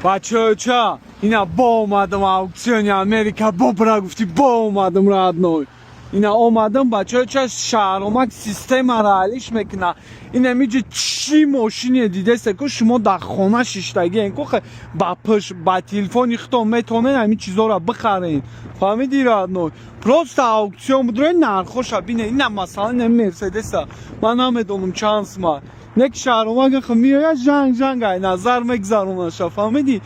بچه چه؟ اینا با اومدم اکسیون امریکا با برا گفتی با اومدم رادنوی اینا اومدم بچه چه شهرامک سیستم را حلیش میکنه اینا میگه چی ماشینی دیده سکو شما در خانه شیشتگی این که با پش با تلفن اختام میتونین همین چیزا را بخرین فهمیدی رادنوی پروست اکسیون بود روی نرخوش بینه اینا مثلا این مرسدس من نمیدونم چانس ما نک شهرامک خب میره جنگ ای نظر میگذارونه شا فهمیدی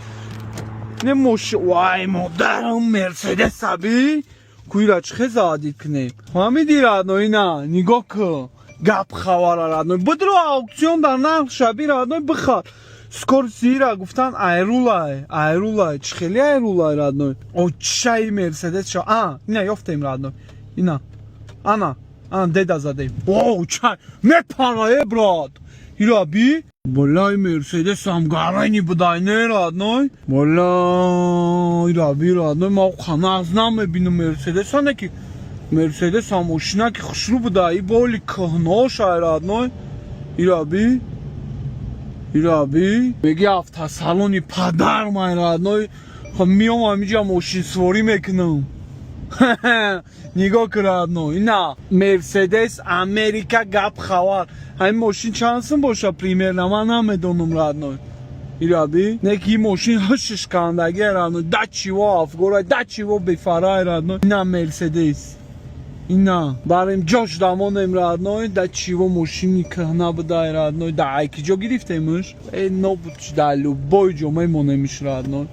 نه مش وای مدرم مرسدس بی کویرا چه زادی کنیم فهمیدی رادنوی نه نگاه که گپ خواره رادنوی بدرو اکسیون در نرخ شبی رادنوی بخار سکورسی را گفتن ایرولای چه خیلی ایرولای رادنوی او چای مرسدس شا اینا یافتیم رادنوی اینا انا دیده زدیم او چای میپرایه براد ایرا بی بالای مرسدس هم گرانی بودای نه رادنوی بالا ایرا بی رادنوی ما خانه از نمیبینم مرسدس هنه که مرسدس هم اشنه که خوشرو بودایی بالی کهناش رادنوی ایرا بی میگی افت سالونی پدر من رادنوی خب میام همیجا ماشین سواری میکنم نگاه که رادنوی نه مرسدس امریکا گپ خوار همین ماشین چانسم باشه پریمیر نمان نمیدونم رادنوی ایرا بی نکی ماشین هشش کندگی رادنوی دچیوا افگورای دچیوا بفرای رادنوی نه مرسدس اینا بریم جاش دامانیم رادنوی دچیوا ماشینی که نبودای رادنوی دا ایکی جا گرفتیمش نو بود دلو بای جو میمونیمش رادنوی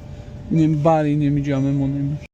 نیم بری نمیجا میمونیمش